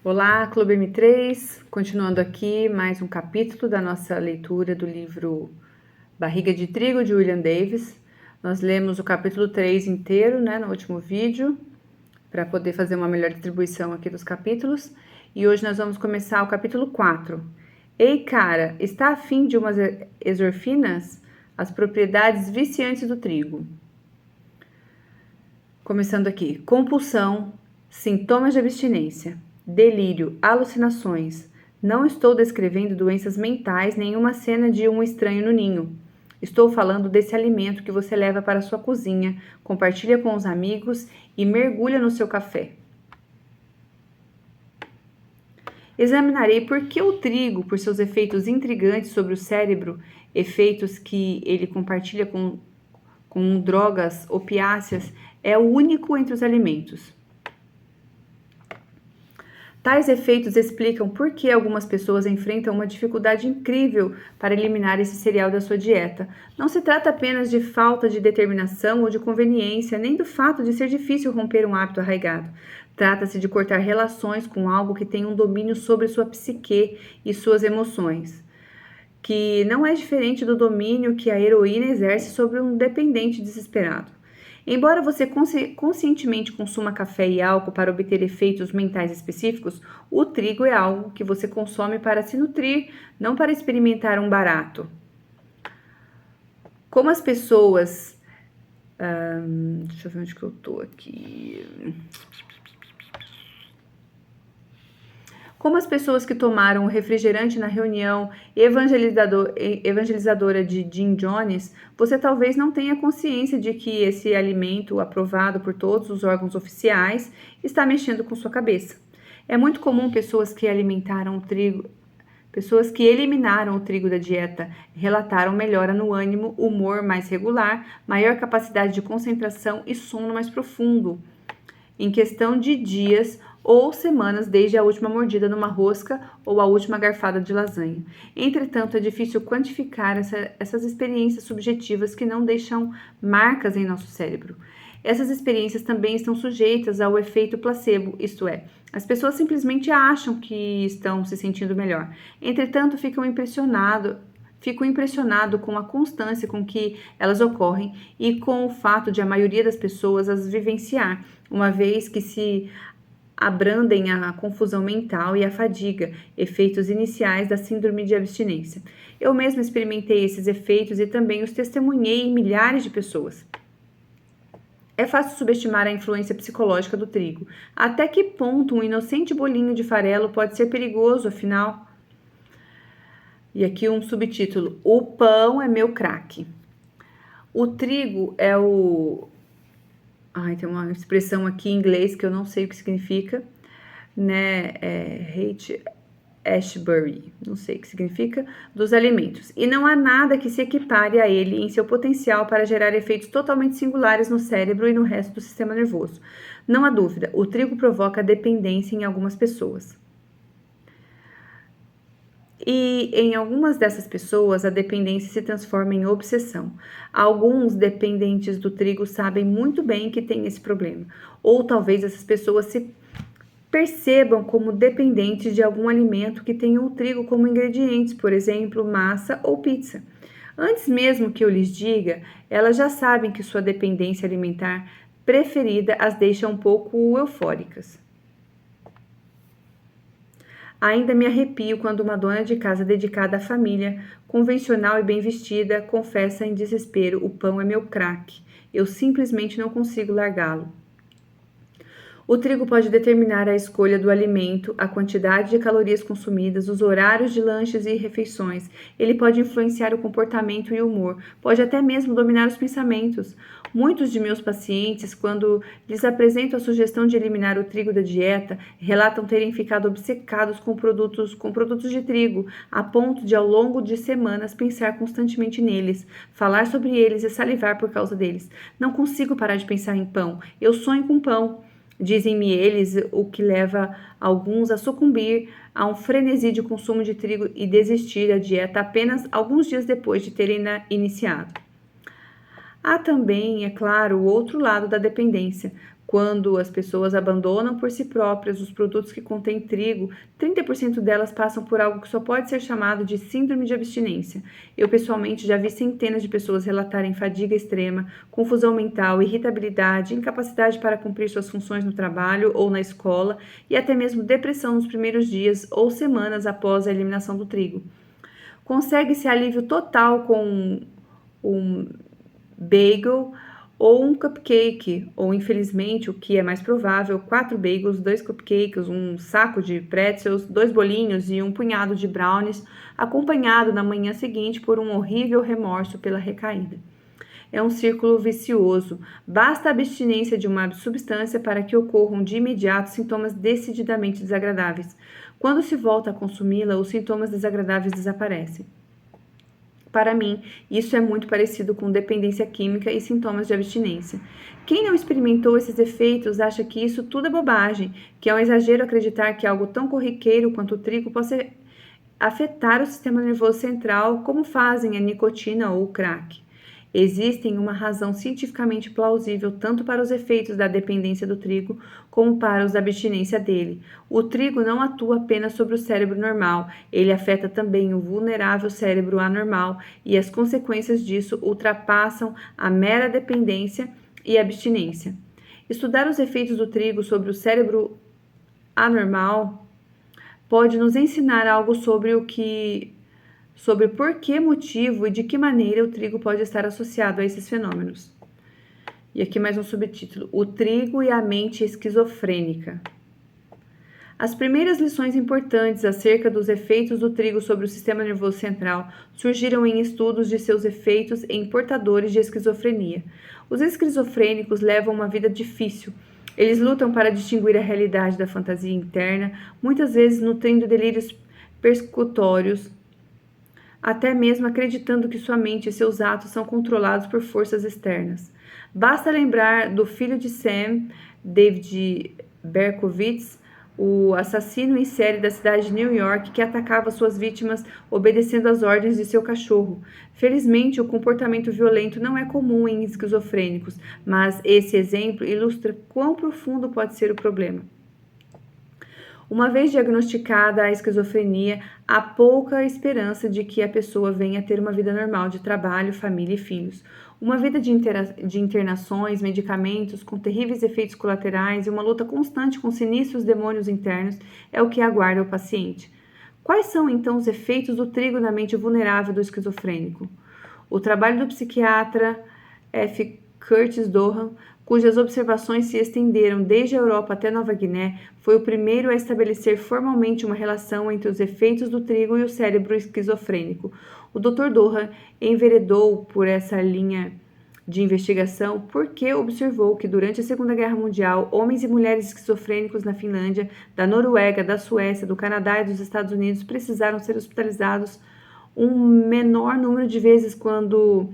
Olá, Clube M3, continuando aqui mais um capítulo da nossa leitura do livro Barriga de Trigo, de William Davis. Nós lemos o capítulo 3 inteiro, no último vídeo, para poder fazer uma melhor distribuição aqui dos capítulos. E hoje nós vamos começar o capítulo 4. Ei, cara, está afim de umas exorfinas? As propriedades viciantes do trigo. Começando aqui, compulsão, sintomas de abstinência. Delírio, alucinações. Não estou descrevendo doenças mentais nem uma cena de um estranho no ninho. Estou falando desse alimento que você leva para sua cozinha, compartilha com os amigos e mergulha no seu café. Examinarei por que o trigo, por seus efeitos intrigantes sobre o cérebro, efeitos que ele compartilha com drogas opiáceas, é o único entre os alimentos. Tais efeitos explicam por que algumas pessoas enfrentam uma dificuldade incrível para eliminar esse cereal da sua dieta. Não se trata apenas de falta de determinação ou de conveniência, nem do fato de ser difícil romper um hábito arraigado. Trata-se de cortar relações com algo que tem um domínio sobre sua psique e suas emoções, que não é diferente do domínio que a heroína exerce sobre um dependente desesperado. Embora você conscientemente consuma café e álcool para obter efeitos mentais específicos, o trigo é algo que você consome para se nutrir, não para experimentar um barato. Como as pessoas... deixa eu ver onde que eu tô aqui... Como as pessoas que tomaram o refrigerante na reunião evangelizadora de Jim Jones, você talvez não tenha consciência de que esse alimento, aprovado por todos os órgãos oficiais, está mexendo com sua cabeça. É muito comum pessoas que eliminaram o trigo da dieta relataram melhora no ânimo, humor mais regular, maior capacidade de concentração e sono mais profundo, em questão de dias ou semanas desde a última mordida numa rosca ou a última garfada de lasanha. Entretanto, é difícil quantificar essas experiências subjetivas que não deixam marcas em nosso cérebro. Essas experiências também estão sujeitas ao efeito placebo, isto é, as pessoas simplesmente acham que estão se sentindo melhor. Entretanto, fico impressionado com a constância com que elas ocorrem e com o fato de a maioria das pessoas as vivenciar, uma vez que se abrandem a confusão mental e a fadiga, efeitos iniciais da síndrome de abstinência. Eu mesma experimentei esses efeitos e também os testemunhei em milhares de pessoas. É fácil subestimar a influência psicológica do trigo. Até que ponto um inocente bolinho de farelo pode ser perigoso, afinal? E aqui um subtítulo: O pão é meu crack. O trigo é o... tem uma expressão aqui em inglês que eu não sei o que significa, Haight Ashbury, não sei o que significa, dos alimentos. E não há nada que se equipare a ele em seu potencial para gerar efeitos totalmente singulares no cérebro e no resto do sistema nervoso. Não há dúvida, o trigo provoca dependência em algumas pessoas. E em algumas dessas pessoas, a dependência se transforma em obsessão. Alguns dependentes do trigo sabem muito bem que têm esse problema. Ou talvez essas pessoas se percebam como dependentes de algum alimento que tenha o trigo como ingredientes, por exemplo, massa ou pizza. Antes mesmo que eu lhes diga, elas já sabem que sua dependência alimentar preferida as deixa um pouco eufóricas. Ainda me arrepio quando uma dona de casa dedicada à família, convencional e bem vestida, confessa em desespero: o pão é meu crack. Eu simplesmente não consigo largá-lo. O trigo pode determinar a escolha do alimento, a quantidade de calorias consumidas, os horários de lanches e refeições. Ele pode influenciar o comportamento e o humor, pode até mesmo dominar os pensamentos. Muitos de meus pacientes, quando lhes apresento a sugestão de eliminar o trigo da dieta, relatam terem ficado obcecados com produtos de trigo, a ponto de, ao longo de semanas, pensar constantemente neles, falar sobre eles e salivar por causa deles. Não consigo parar de pensar em pão. Eu sonho com pão. Dizem-me eles, o que leva alguns a sucumbir a um frenesi de consumo de trigo e desistir da dieta apenas alguns dias depois de terem iniciado. Há também, é claro, o outro lado da dependência, Quando as pessoas abandonam por si próprias os produtos que contêm trigo, 30% delas passam por algo que só pode ser chamado de síndrome de abstinência. Eu, pessoalmente, já vi centenas de pessoas relatarem fadiga extrema, confusão mental, irritabilidade, incapacidade para cumprir suas funções no trabalho ou na escola e até mesmo depressão nos primeiros dias ou semanas após a eliminação do trigo. Consegue-se alívio total com um bagel ou um cupcake, ou infelizmente, o que é mais provável, 4 bagels, 2 cupcakes, um saco de pretzels, 2 bolinhos e um punhado de brownies, acompanhado na manhã seguinte por um horrível remorso pela recaída. É um círculo vicioso. Basta a abstinência de uma substância para que ocorram de imediato sintomas decididamente desagradáveis. Quando se volta a consumi-la, os sintomas desagradáveis desaparecem. Para mim, isso é muito parecido com dependência química e sintomas de abstinência. Quem não experimentou esses efeitos acha que isso tudo é bobagem, que é um exagero acreditar que algo tão corriqueiro quanto o trigo possa afetar o sistema nervoso central como fazem a nicotina ou o crack. Existe uma razão cientificamente plausível tanto para os efeitos da dependência do trigo como para os da abstinência dele. O trigo não atua apenas sobre o cérebro normal, ele afeta também o vulnerável cérebro anormal e as consequências disso ultrapassam a mera dependência e abstinência. Estudar os efeitos do trigo sobre o cérebro anormal pode nos ensinar algo sobre por que motivo e de que maneira o trigo pode estar associado a esses fenômenos. E aqui mais um subtítulo: O trigo e a mente esquizofrênica. As primeiras lições importantes acerca dos efeitos do trigo sobre o sistema nervoso central surgiram em estudos de seus efeitos em portadores de esquizofrenia. Os esquizofrênicos levam uma vida difícil. Eles lutam para distinguir a realidade da fantasia interna, muitas vezes nutrindo delírios persecutórios, até mesmo acreditando que sua mente e seus atos são controlados por forças externas. Basta lembrar do filho de Sam, David Berkowitz, o assassino em série da cidade de New York que atacava suas vítimas obedecendo às ordens de seu cachorro. Felizmente, o comportamento violento não é comum em esquizofrênicos, mas esse exemplo ilustra quão profundo pode ser o problema. Uma vez diagnosticada a esquizofrenia, há pouca esperança de que a pessoa venha a ter uma vida normal de trabalho, família e filhos. Uma vida de internações, medicamentos com terríveis efeitos colaterais e uma luta constante com sinistros demônios internos é o que aguarda o paciente. Quais são, então, os efeitos do trigo na mente vulnerável do esquizofrênico? O trabalho do psiquiatra F. Curtis Dohan, cujas observações se estenderam desde a Europa até Nova Guiné, foi o primeiro a estabelecer formalmente uma relação entre os efeitos do trigo e o cérebro esquizofrênico. O Dr. Dohan enveredou por essa linha de investigação porque observou que durante a Segunda Guerra Mundial, homens e mulheres esquizofrênicos na Finlândia, da Noruega, da Suécia, do Canadá e dos Estados Unidos precisaram ser hospitalizados um menor número de vezes quando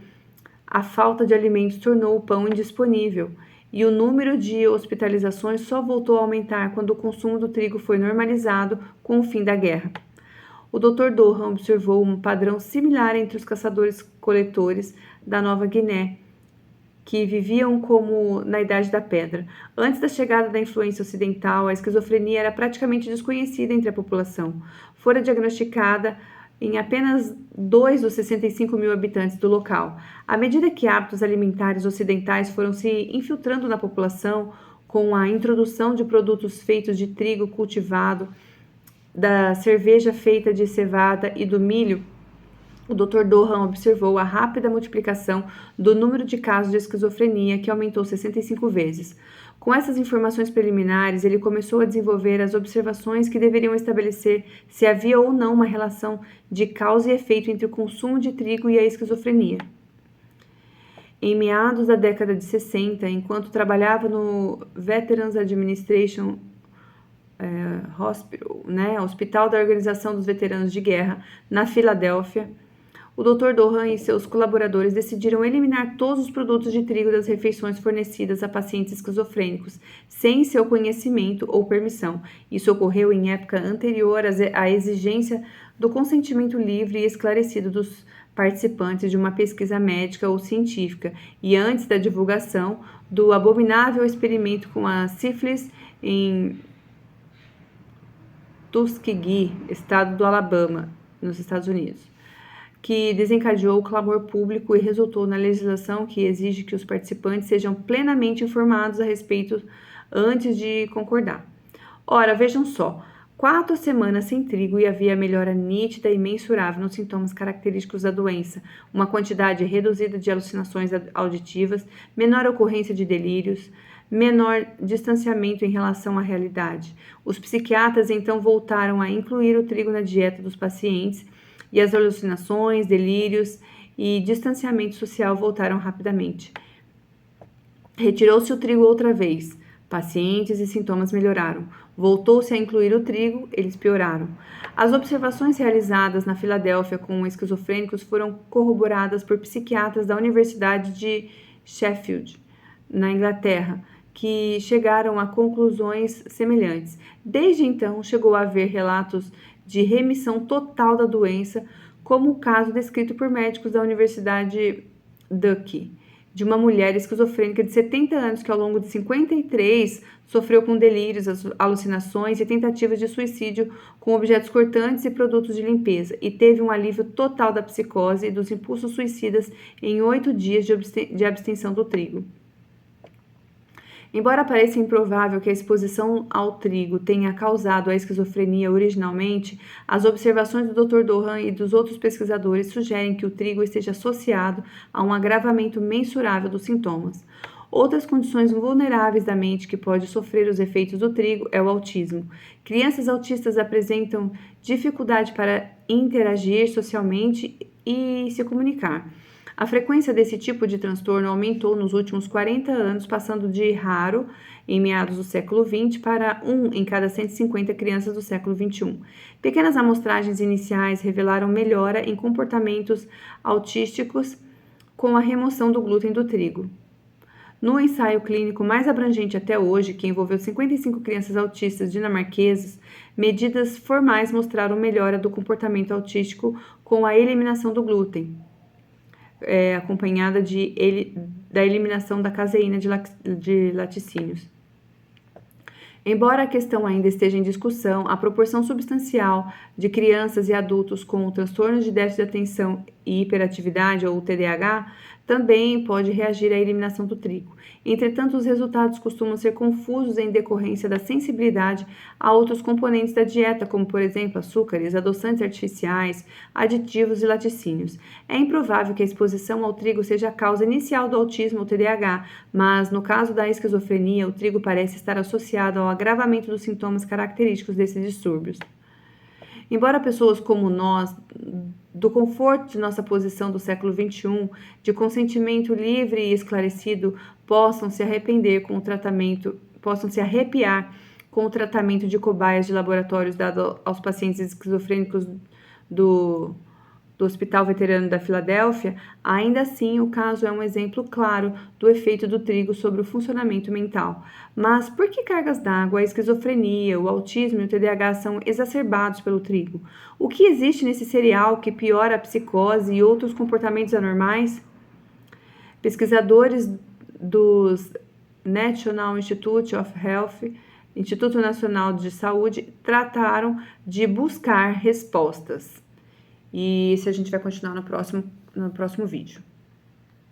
a falta de alimentos tornou o pão indisponível, e o número de hospitalizações só voltou a aumentar quando o consumo do trigo foi normalizado com o fim da guerra. O Dr. Dohan observou um padrão similar entre os caçadores-coletores da Nova Guiné, que viviam como na Idade da Pedra. Antes da chegada da influência ocidental, a esquizofrenia era praticamente desconhecida entre a população. Fora diagnosticada em apenas 2 dos 65 mil habitantes do local. À medida que hábitos alimentares ocidentais foram se infiltrando na população, com a introdução de produtos feitos de trigo cultivado, da cerveja feita de cevada e do milho, o Dr. Dohan observou a rápida multiplicação do número de casos de esquizofrenia, que aumentou 65 vezes. Com essas informações preliminares, ele começou a desenvolver as observações que deveriam estabelecer se havia ou não uma relação de causa e efeito entre o consumo de trigo e a esquizofrenia. Em meados da década de 60, enquanto trabalhava no Veterans Administration Hospital, Hospital da Organização dos Veteranos de Guerra, na Filadélfia, o Dr. Dohan e seus colaboradores decidiram eliminar todos os produtos de trigo das refeições fornecidas a pacientes esquizofrênicos, sem seu conhecimento ou permissão. Isso ocorreu em época anterior à exigência do consentimento livre e esclarecido dos participantes de uma pesquisa médica ou científica e antes da divulgação do abominável experimento com a sífilis em Tuskegee, estado do Alabama, nos Estados Unidos, que desencadeou o clamor público e resultou na legislação que exige que os participantes sejam plenamente informados a respeito antes de concordar. Ora, vejam só, 4 semanas sem trigo e havia melhora nítida e mensurável nos sintomas característicos da doença, uma quantidade reduzida de alucinações auditivas, menor ocorrência de delírios, menor distanciamento em relação à realidade. Os psiquiatras então voltaram a incluir o trigo na dieta dos pacientes e as alucinações, delírios e distanciamento social voltaram rapidamente. Retirou-se o trigo outra vez. Pacientes e sintomas melhoraram. Voltou-se a incluir o trigo, eles pioraram. As observações realizadas na Filadélfia com esquizofrênicos foram corroboradas por psiquiatras da Universidade de Sheffield, na Inglaterra, que chegaram a conclusões semelhantes. Desde então, chegou a haver relatos de remissão total da doença, como o caso descrito por médicos da Universidade Duke, de uma mulher esquizofrênica de 70 anos que ao longo de 53 sofreu com delírios, alucinações e tentativas de suicídio com objetos cortantes e produtos de limpeza e teve um alívio total da psicose e dos impulsos suicidas em 8 dias de abstenção do trigo. Embora pareça improvável que a exposição ao trigo tenha causado a esquizofrenia originalmente, as observações do Dr. Dohan e dos outros pesquisadores sugerem que o trigo esteja associado a um agravamento mensurável dos sintomas. Outras condições vulneráveis da mente que pode sofrer os efeitos do trigo é o autismo. Crianças autistas apresentam dificuldade para interagir socialmente e se comunicar. A frequência desse tipo de transtorno aumentou nos últimos 40 anos, passando de raro em meados do século XX para 1 em cada 150 crianças do século XXI. Pequenas amostragens iniciais revelaram melhora em comportamentos autísticos com a remoção do glúten do trigo. No ensaio clínico mais abrangente até hoje, que envolveu 55 crianças autistas dinamarquesas, medidas formais mostraram melhora do comportamento autístico com a eliminação do glúten, acompanhada da eliminação da caseína de laticínios. Embora a questão ainda esteja em discussão, a proporção substancial de crianças e adultos com transtornos de déficit de atenção e hiperatividade, ou TDAH, também pode reagir à eliminação do trigo. Entretanto, os resultados costumam ser confusos em decorrência da sensibilidade a outros componentes da dieta, como, por exemplo, açúcares, adoçantes artificiais, aditivos e laticínios. É improvável que a exposição ao trigo seja a causa inicial do autismo ou TDAH, mas, no caso da esquizofrenia, o trigo parece estar associado ao agravamento dos sintomas característicos desses distúrbios. Embora pessoas como nós, do conforto de nossa posição do século XXI, de consentimento livre e esclarecido, possam se arrepiar com o tratamento de cobaias de laboratórios dado aos pacientes esquizofrênicos do Hospital Veterano da Filadélfia, ainda assim o caso é um exemplo claro do efeito do trigo sobre o funcionamento mental. Mas por que cargas d'água, a esquizofrenia, o autismo e o TDAH são exacerbados pelo trigo? O que existe nesse cereal que piora a psicose e outros comportamentos anormais? Pesquisadores dos National Institute of Health, Instituto Nacional de Saúde, trataram de buscar respostas. E isso a gente vai continuar no próximo vídeo.